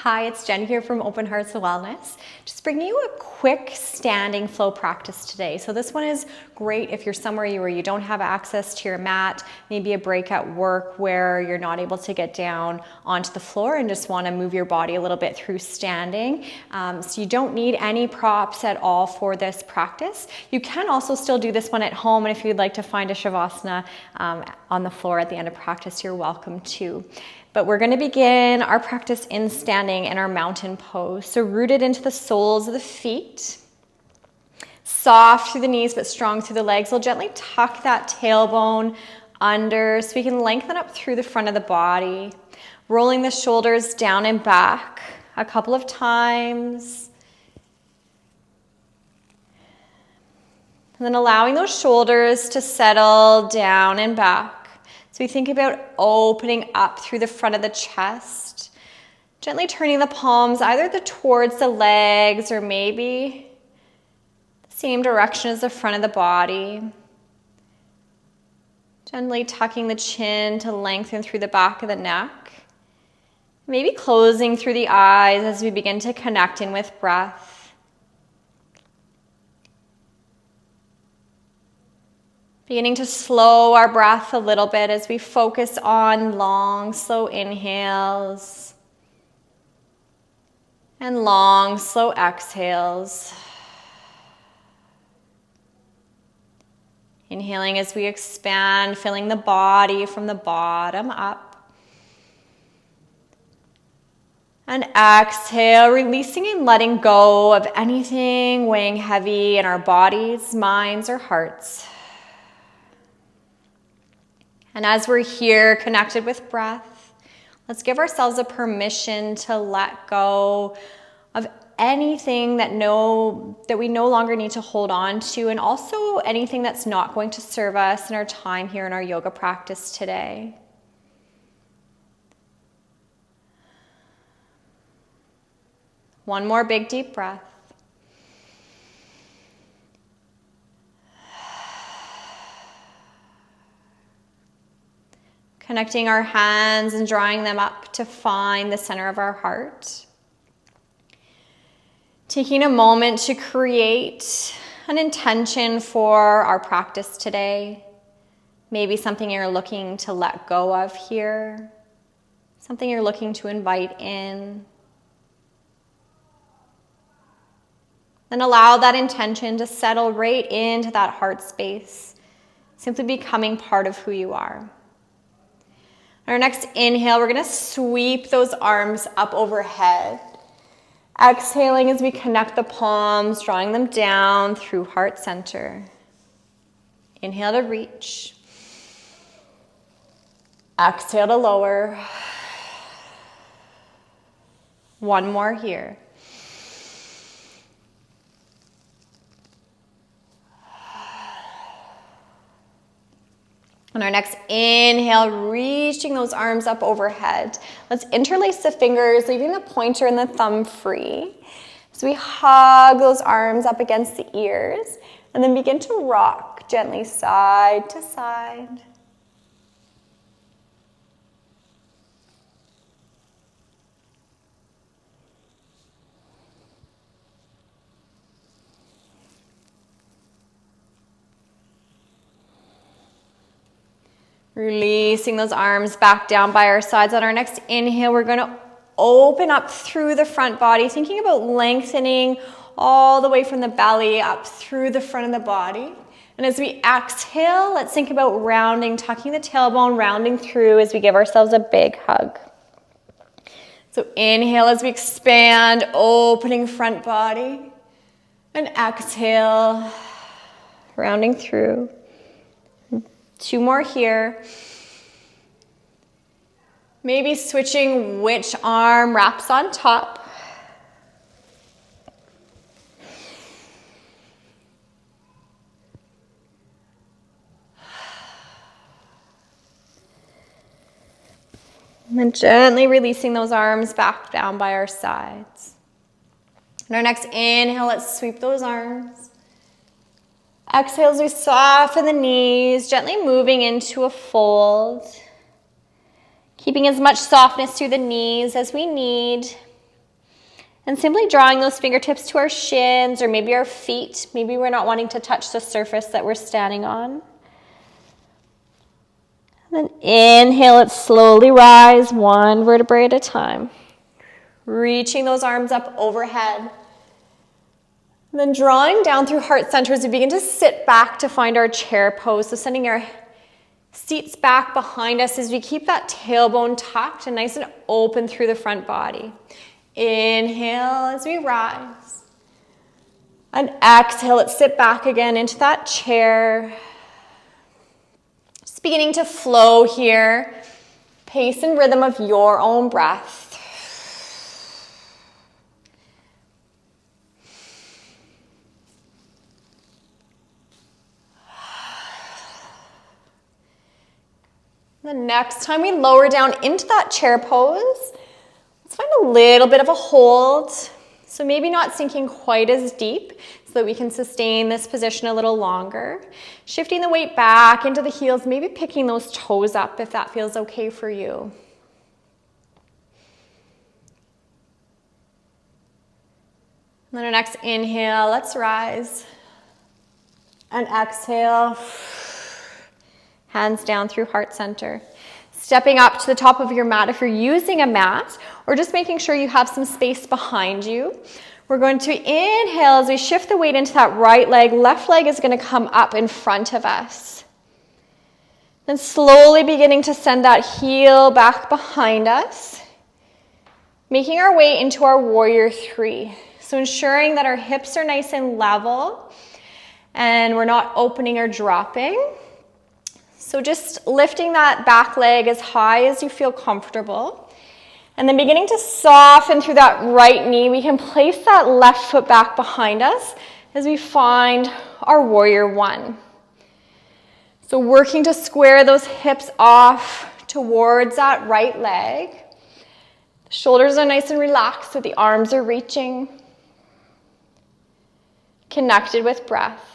Hi, it's Jen here from Open Hearts of Wellness. Just bringing you a quick standing flow practice today. So this one is great if you're somewhere where you don't have access to your mat, maybe a break at work where you're not able to get down onto the floor and just want to move your body a little bit through standing. So you don't need any props at all for this practice. You can also still do this one at home, and if you'd like to find a Shavasana on the floor at the end of practice, you're welcome to. But we're going to begin our practice in standing in our mountain pose. So rooted into the soles of the feet, soft through the knees but strong through the legs. We'll gently tuck that tailbone under so we can lengthen up through the front of the body. Rolling the shoulders down and back a couple of times. And then allowing those shoulders to settle down and back. So we think about opening up through the front of the chest, gently turning the palms either towards the legs or maybe the same direction as the front of the body. Gently tucking the chin to lengthen through the back of the neck. Maybe closing through the eyes as we begin to connect in with breath. Beginning to slow our breath a little bit as we focus on long, slow inhales and long, slow exhales. Inhaling as we expand, filling the body from the bottom up. And exhale, releasing and letting go of anything weighing heavy in our bodies, minds, or hearts. And as we're here connected with breath, let's give ourselves a permission to let go of anything that we no longer need to hold on to, and also anything that's not going to serve us in our time here in our yoga practice today. One more big deep breath. Connecting our hands and drawing them up to find the center of our heart. Taking a moment to create an intention for our practice today. Maybe something you're looking to let go of here. Something you're looking to invite in. Then allow that intention to settle right into that heart space, simply becoming part of who you are. On our next inhale, we're going to sweep those arms up overhead. Exhaling as we connect the palms, drawing them down through heart center. Inhale to reach. Exhale to lower. One more here. On our next inhale, reaching those arms up overhead. Let's interlace the fingers, leaving the pointer and the thumb free. So we hug those arms up against the ears, and then begin to rock gently side to side. Releasing those arms back down by our sides. On our next inhale, we're going to open up through the front body, thinking about lengthening all the way from the belly up through the front of the body. And as we exhale, let's think about rounding, tucking the tailbone, rounding through as we give ourselves a big hug. So inhale as we expand, opening front body. And exhale, rounding through. Two more here. Maybe switching which arm wraps on top. And then gently releasing those arms back down by our sides. On our next inhale, let's sweep those arms. Exhale as we soften the knees, gently moving into a fold. Keeping as much softness through the knees as we need. And simply drawing those fingertips to our shins or maybe our feet. Maybe we're not wanting to touch the surface that we're standing on. And then inhale, let's slowly rise one vertebrae at a time. Reaching those arms up overhead. And then drawing down through heart center as we begin to sit back to find our chair pose. So sending our seats back behind us as we keep that tailbone tucked and nice and open through the front body. Inhale as we rise. And exhale, let's sit back again into that chair. Just beginning to flow here. Pace and rhythm of your own breath. The next time we lower down into that chair pose, let's find a little bit of a hold. So maybe not sinking quite as deep so that we can sustain this position a little longer. Shifting the weight back into the heels, maybe picking those toes up if that feels okay for you. And then our next inhale, let's rise. And exhale. Hands down through heart center. Stepping up to the top of your mat if you're using a mat, or just making sure you have some space behind you. We're going to inhale as we shift the weight into that right leg. Left leg is going to come up in front of us. Then slowly beginning to send that heel back behind us. Making our way into our warrior three. So ensuring that our hips are nice and level and we're not opening or dropping. So just lifting that back leg as high as you feel comfortable. And then beginning to soften through that right knee. We can place that left foot back behind us as we find our warrior one. So working to square those hips off towards that right leg. The shoulders are nice and relaxed so the arms are reaching. Connected with breath.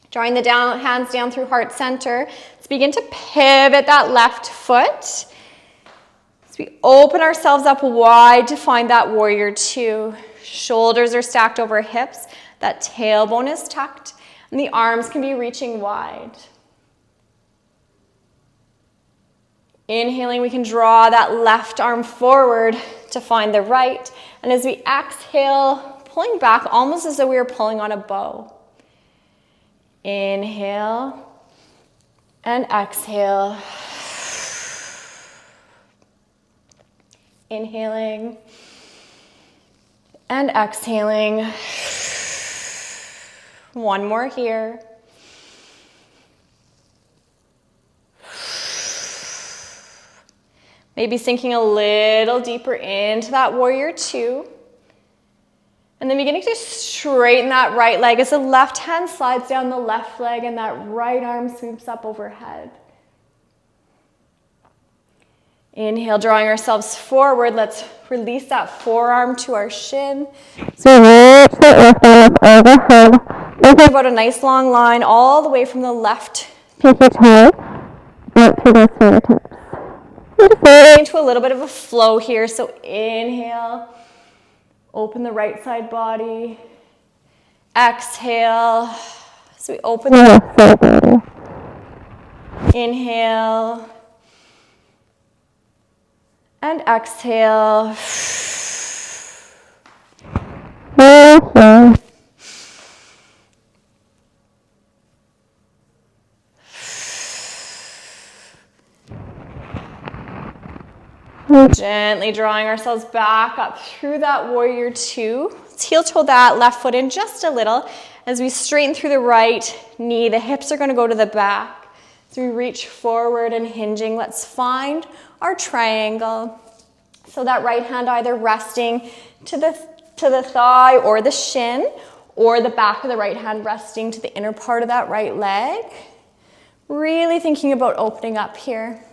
Drawing the hands down through heart center. Let's begin to pivot that left foot. As we open ourselves up wide to find that warrior two. Shoulders are stacked over hips. That tailbone is tucked. And the arms can be reaching wide. Inhaling, we can draw that left arm forward to find the right. And as we exhale, pulling back almost as though we were pulling on a bow. Inhale and exhale. Inhaling and exhaling. One more here. Maybe sinking a little deeper into that warrior two. And then beginning to straighten that right leg as the left hand slides down the left leg and that right arm swoops up overhead. Inhale, drawing ourselves forward. Let's release that forearm to our shin. So reach the left overhead. About a nice long line all the way from the left pinky toe up to the fingertips. Into a little bit of a flow here. So inhale. Open the right side body. Exhale. So we open the left side body. Inhale. And exhale. Gently drawing ourselves back up through that warrior two. Let's heel toe that left foot in just a little. As we straighten through the right knee, the hips are going to go to the back. As we reach forward and hinging, let's find our triangle. So that right hand either resting to the thigh or the shin, or the back of the right hand resting to the inner part of that right leg. Really thinking about opening up here.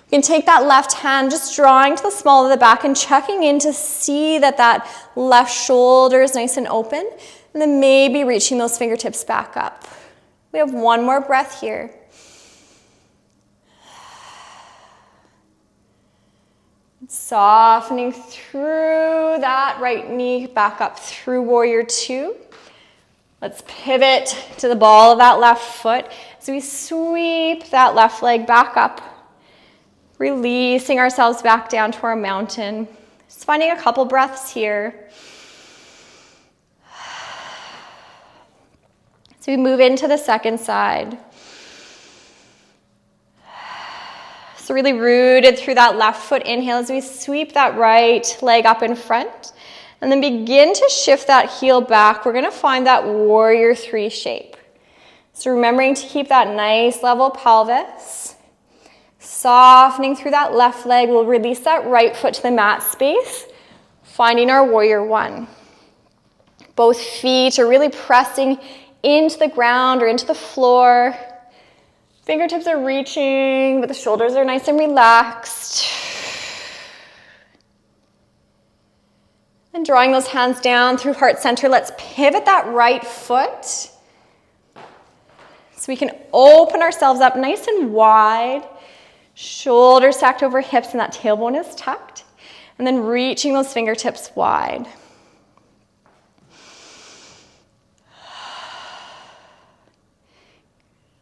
You can take that left hand, just drawing to the small of the back and checking in to see that that left shoulder is nice and open. And then maybe reaching those fingertips back up. We have one more breath here. Softening through that right knee, back up through warrior two. Let's pivot to the ball of that left foot as we sweep that left leg back up, releasing ourselves back down to our mountain. Just finding a couple breaths here. So we move into the second side. So really rooted through that left foot inhale as we sweep that right leg up in front. And then begin to shift that heel back. We're going to find that warrior three shape. So remembering to keep that nice level pelvis. Softening through that left leg. We'll release that right foot to the mat space. Finding our warrior one. Both feet are really pressing into the ground or into the floor. Fingertips are reaching, but the shoulders are nice and relaxed. And drawing those hands down through heart center, let's pivot that right foot. So we can open ourselves up nice and wide. Shoulders stacked over hips and that tailbone is tucked. And then reaching those fingertips wide.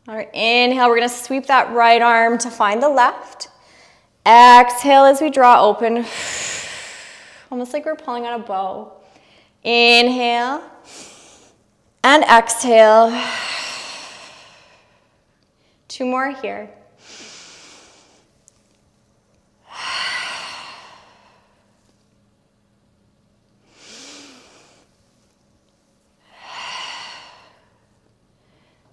All right, inhale, we're going to sweep that right arm to find the left. Exhale as we draw open. Almost like we're pulling on a bow. Inhale and exhale. Two more here.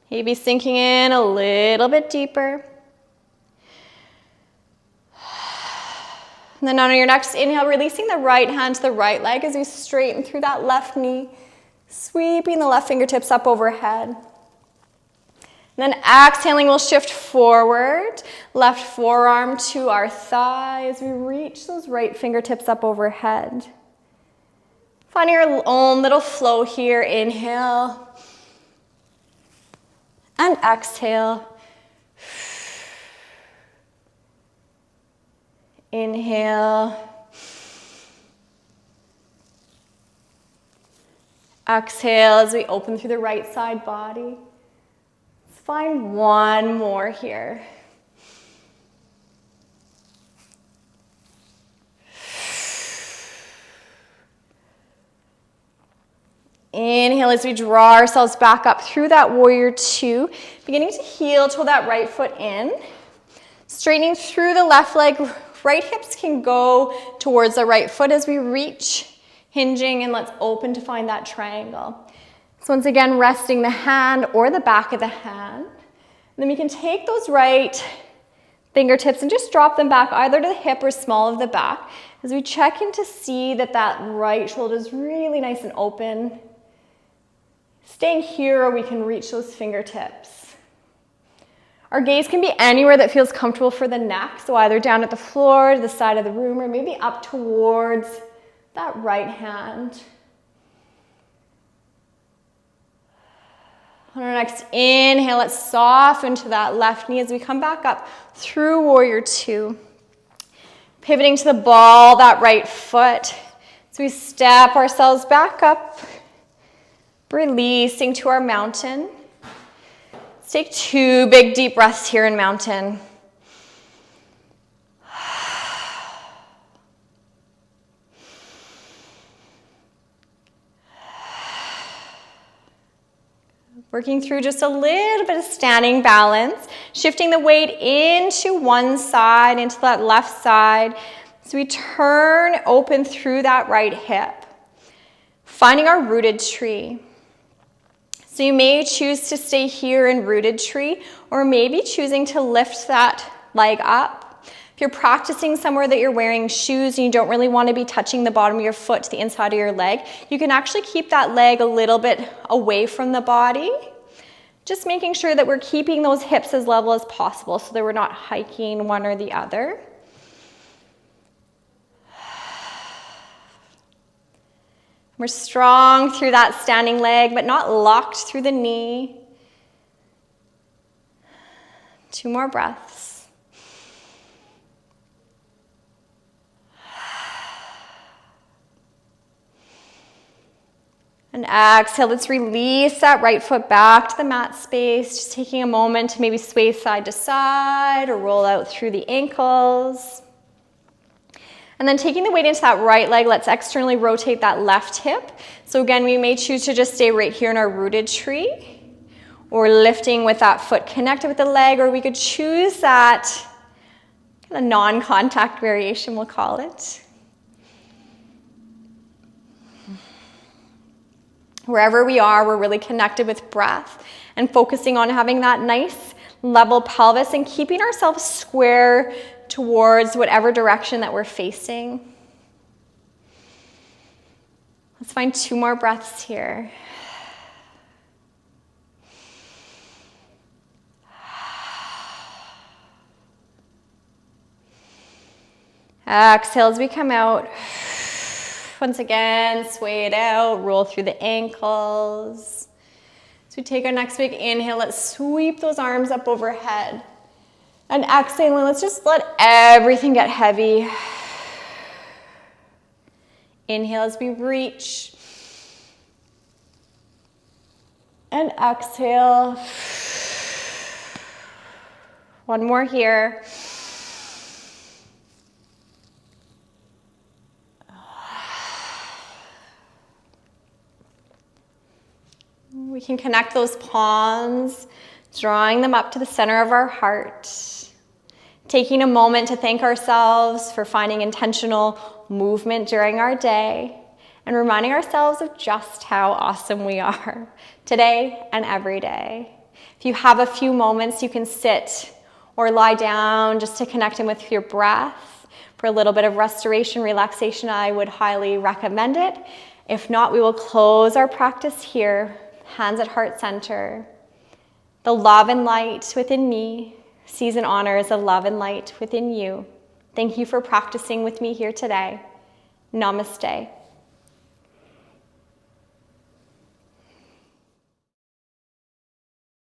Maybe sinking in a little bit deeper. And then on your next inhale, releasing the right hand to the right leg as we straighten through that left knee, sweeping the left fingertips up overhead. And then exhaling, we'll shift forward, left forearm to our thigh as we reach those right fingertips up overhead. Finding our own little flow here, inhale and exhale. Inhale. Exhale as we open through the right side body. Let's find one more here. Inhale as we draw ourselves back up through that warrior two, beginning to heel toe that right foot in. Straightening through the left leg, right hips can go towards the right foot as we reach, hinging, and let's open to find that triangle. So once again, resting the hand or the back of the hand. And then we can take those right fingertips and just drop them back either to the hip or small of the back as we check in to see that that right shoulder is really nice and open. Staying here, or we can reach those fingertips. Our gaze can be anywhere that feels comfortable for the neck, so either down at the floor, to the side of the room, or maybe up towards that right hand. On our next inhale, let's soften to that left knee as we come back up through warrior two. Pivoting to the ball, that right foot. So we step ourselves back up, releasing to our mountain. Let's take 2 big deep breaths here in mountain. Working through just a little bit of standing balance, shifting the weight into one side, into that left side. So we turn open through that right hip, finding our rooted tree. So you may choose to stay here in rooted tree, or maybe choosing to lift that leg up. If you're practicing somewhere that you're wearing shoes and you don't really want to be touching the bottom of your foot to the inside of your leg, you can actually keep that leg a little bit away from the body. Just making sure that we're keeping those hips as level as possible so that we're not hiking one or the other. We're strong through that standing leg, but not locked through the knee. 2 more breaths. And exhale, let's release that right foot back to the mat space. Just taking a moment to maybe sway side to side or roll out through the ankles. And then taking the weight into that right leg, let's externally rotate that left hip. So again, we may choose to just stay right here in our rooted tree, or lifting with that foot connected with the leg, or we could choose that kind of non-contact variation, we'll call it. Wherever we are, we're really connected with breath and focusing on having that nice level pelvis and keeping ourselves square towards whatever direction that we're facing. Let's find 2 more breaths here. Exhale as we come out. Once again, sway it out, roll through the ankles. As we take our next big inhale, let's sweep those arms up overhead. And exhaling, let's just let everything get heavy. Inhale as we reach. And exhale. One more here. We can connect those palms, drawing them up to the center of our heart. Taking a moment to thank ourselves for finding intentional movement during our day and reminding ourselves of just how awesome we are today and every day. If you have a few moments, you can sit or lie down just to connect in with your breath. For a little bit of restoration, relaxation, I would highly recommend it. If not, we will close our practice here. Hands at heart center. The love and light within me sees and honors the love and light within you. Thank you for practicing with me here today. Namaste.